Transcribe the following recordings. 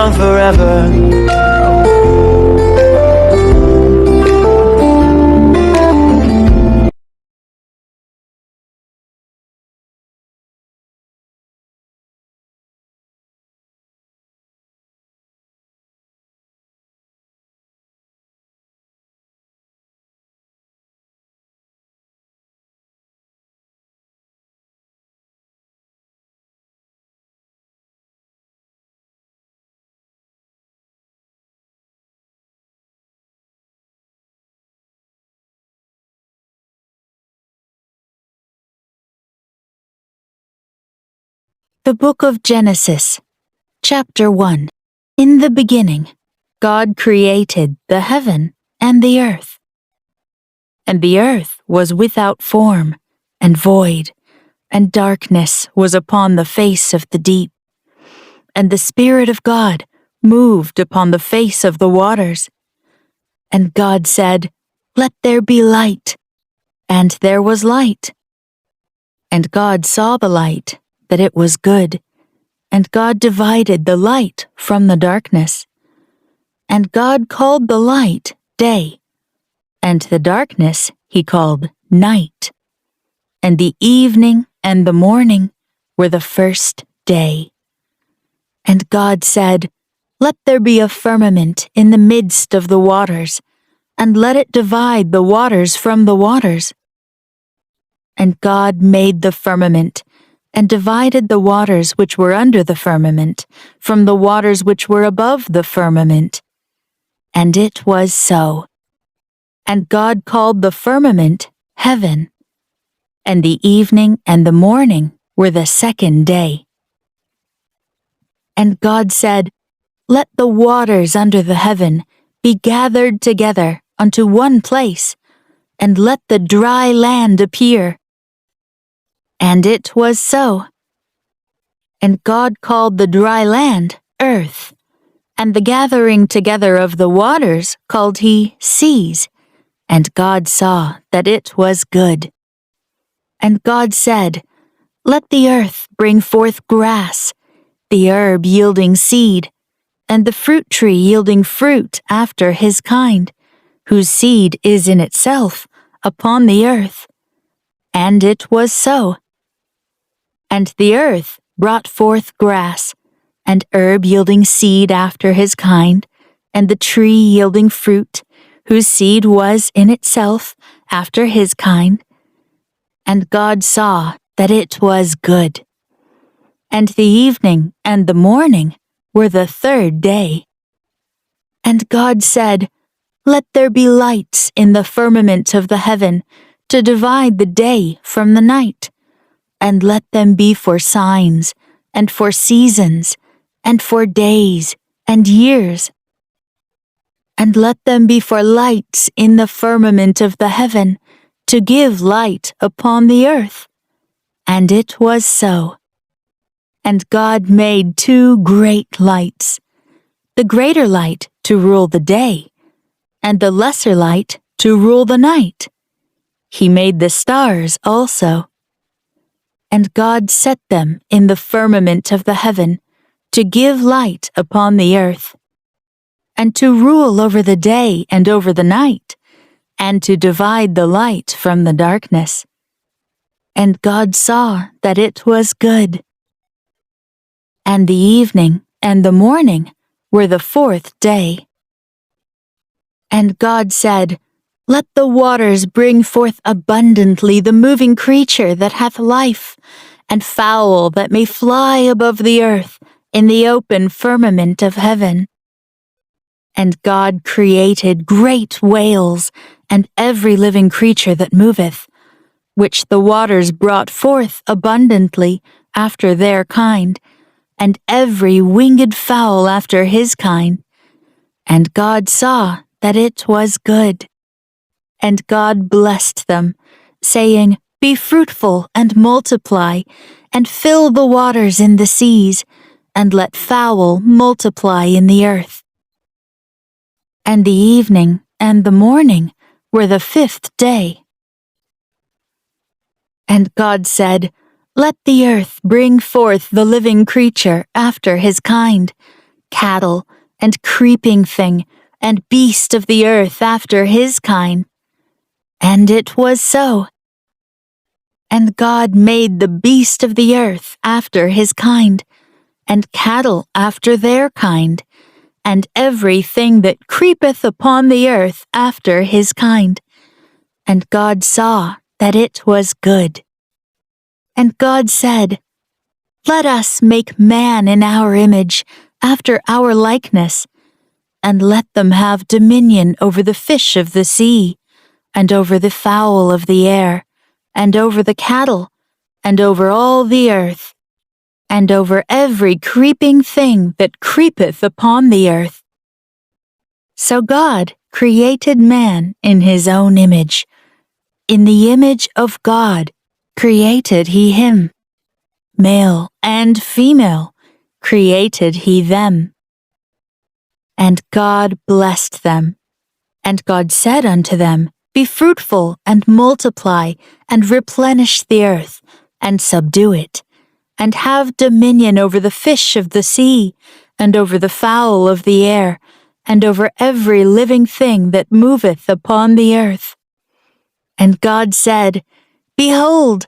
on forever. The Book of Genesis, Chapter 1. In the beginning, God created the heaven and the earth. And the earth was without form and void, and darkness was upon the face of the deep. And the Spirit of God moved upon the face of the waters. And God said, "Let there be light." And there was light. And God saw the light, that it was good. And God divided the light from the darkness. And God called the light day, and the darkness he called night. And the evening and the morning were the first day. And God said, "Let there be a firmament in the midst of the waters, and let it divide the waters from the waters." And God made the firmament, and divided the waters which were under the firmament from the waters which were above the firmament. And it was so. And God called the firmament heaven. And the evening and the morning were the second day. And God said, "Let the waters under the heaven be gathered together unto one place, and let the dry land appear." And it was so. And God called the dry land earth, and the gathering together of the waters called he seas. And God saw that it was good. And God said, "Let the earth bring forth grass, the herb yielding seed, and the fruit tree yielding fruit after his kind, whose seed is in itself upon the earth." And it was so. And the earth brought forth grass, and herb yielding seed after his kind, and the tree yielding fruit, whose seed was in itself after his kind. And God saw that it was good. And the evening and the morning were the third day. And God said, "Let there be lights in the firmament of the heaven, to divide the day from the night, and let them be for signs, and for seasons, and for days and years. And let them be for lights in the firmament of the heaven, to give light upon the earth." And it was so. And God made 2 great lights, the greater light to rule the day, and the lesser light to rule the night. He made the stars also. And God set them in the firmament of the heaven, to give light upon the earth, and to rule over the day and over the night, and to divide the light from the darkness. And God saw that it was good. And the evening and the morning were the 4th day. And God said, "Let the waters bring forth abundantly the moving creature that hath life, and fowl that may fly above the earth in the open firmament of heaven." And God created great whales, and every living creature that moveth, which the waters brought forth abundantly after their kind, and every winged fowl after his kind. And God saw that it was good. And God blessed them, saying, "Be fruitful and multiply, and fill the waters in the seas, and let fowl multiply in the earth." And the evening and the morning were the 5th day. And God said, "Let the earth bring forth the living creature after his kind, cattle, and creeping thing, and beast of the earth after his kind. And it was so. And God made the beast of the earth after his kind, and cattle after their kind, and everything that creepeth upon the earth after his kind. And God saw that it was good. And God said, Let us make man in our image, after our likeness, and let them have dominion over the fish of the sea, and over the fowl of the air, and over the cattle, and over all the earth, and over every creeping thing that creepeth upon the earth. So God created man in his own image. In the image of God created he him. Male and female created he them. And God blessed them. And God said unto them, Be fruitful, and multiply, and replenish the earth, and subdue it, and have dominion over the fish of the sea, and over the fowl of the air, and over every living thing that moveth upon the earth. And God said, Behold,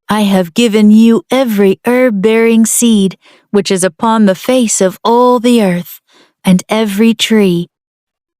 I have given you every herb-bearing seed which is upon the face of all the earth, and every tree,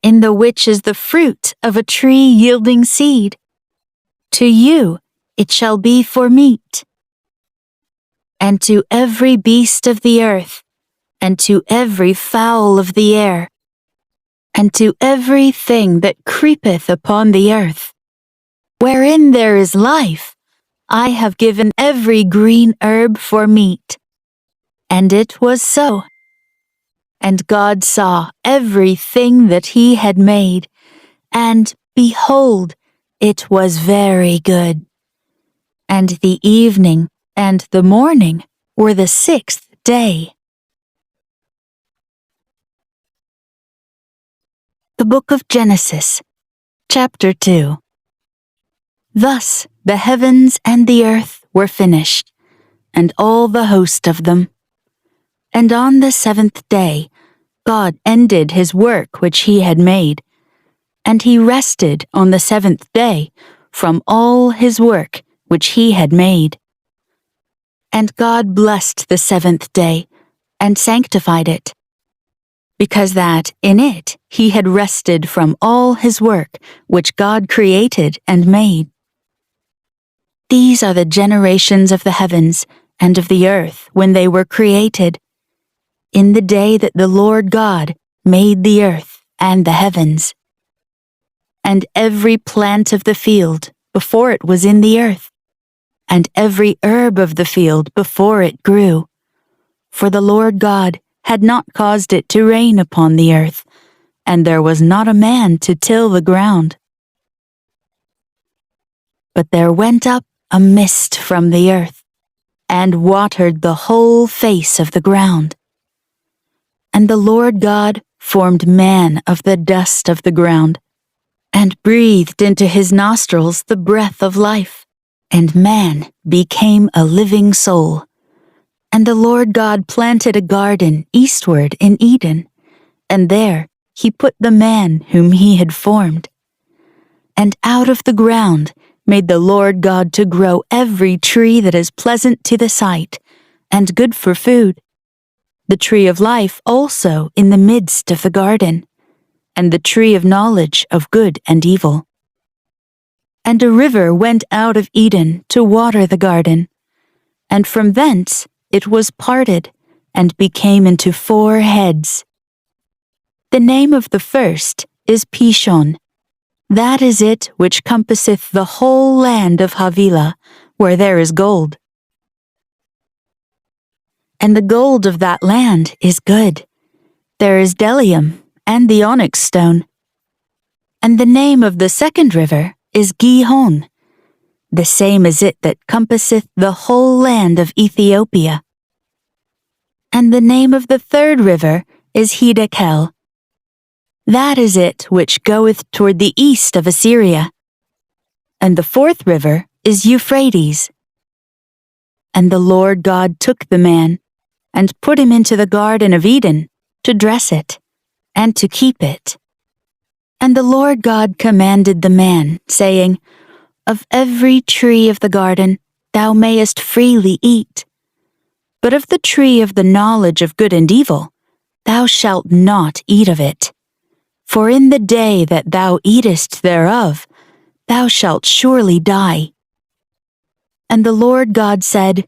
in the which is the fruit of a tree yielding seed. To you it shall be for meat. And to every beast of the earth, and to every fowl of the air, and to every thing that creepeth upon the earth, wherein there is life, I have given every green herb for meat. And it was so. And God saw everything that he had made, and behold, it was very good. And the evening and the morning were the sixth day. The Book of Genesis, Chapter 2. Thus the heavens and the earth were finished, and all the host of them. And on the seventh day God ended his work which he had made, and he rested on the seventh day from all his work which he had made. And God blessed the seventh day, and sanctified it, because that in it he had rested from all his work which God created and made. These are the generations of the heavens and of the earth when they were created, in the day that the Lord God made the earth and the heavens. And every plant of the field before it was in the earth, and every herb of the field before it grew. For the Lord God had not caused it to rain upon the earth, and there was not a man to till the ground. But there went up a mist from the earth, and watered the whole face of the ground. And the Lord God formed man of the dust of the ground, and breathed into his nostrils the breath of life, and man became a living soul. And the Lord God planted a garden eastward in Eden, and there he put the man whom he had formed. And out of the ground made the Lord God to grow every tree that is pleasant to the sight, and good for food, the tree of life also in the midst of the garden, and the tree of knowledge of good and evil. And a river went out of Eden to water the garden, and from thence it was parted, and became into 4 heads. The name of the first is Pishon. That is it which compasseth the whole land of Havilah, where there is gold. And the gold of that land is good. There is bdellium, and the onyx stone. And the name of the second river is Gihon. The same is it that compasseth the whole land of Ethiopia. And the name of the third river is Hiddekel. That is it which goeth toward the east of Assyria. And the fourth river is Euphrates. And the Lord God took the man, and put him into the garden of Eden, to dress it, and to keep it. And the Lord God commanded the man, saying, Of every tree of the garden thou mayest freely eat, but of the tree of the knowledge of good and evil thou shalt not eat of it. For in the day that thou eatest thereof, thou shalt surely die. And the Lord God said,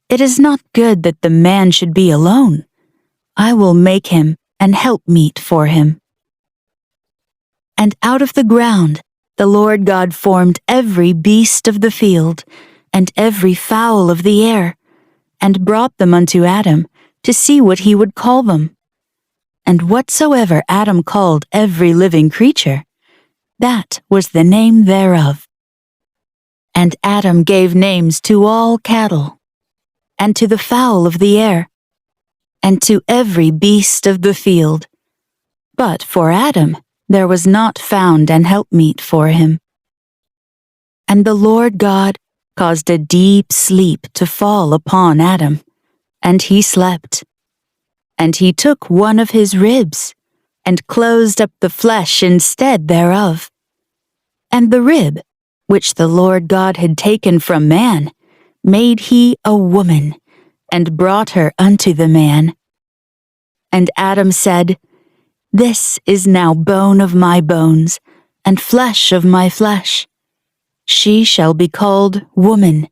It is not good that the man should be alone. I will make him an helpmeet for him. And out of the ground the Lord God formed every beast of the field, and every fowl of the air, and brought them unto Adam, to see what he would call them. And whatsoever Adam called every living creature, that was the name thereof. And Adam gave names to all cattle, and to the fowl of the air, and to every beast of the field. But for Adam there was not found an helpmeet for him. And the Lord God caused a deep sleep to fall upon Adam, and he slept. And he took one of his ribs, and closed up the flesh instead thereof. And the rib, which the Lord God had taken from man, made he a woman, and brought her unto the man. And Adam said, This is now bone of my bones, and flesh of my flesh. She shall be called woman,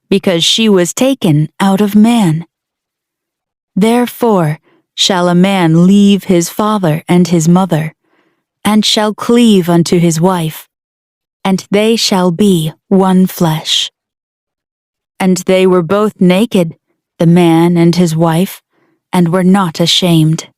because she was taken out of man. Therefore shall a man leave his father and his mother, and shall cleave unto his wife, and they shall be one flesh. And they were both naked, the man and his wife, and were not ashamed.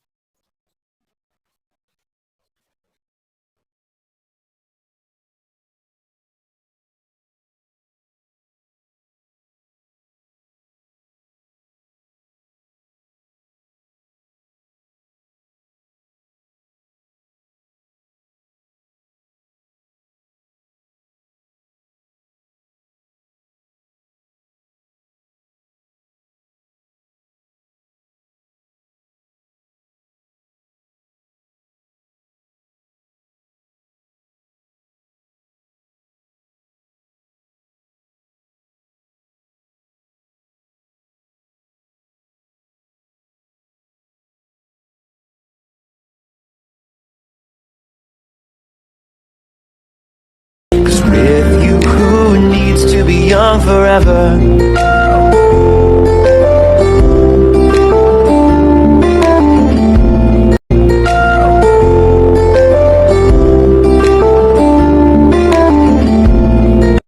With you, who needs to be young forever?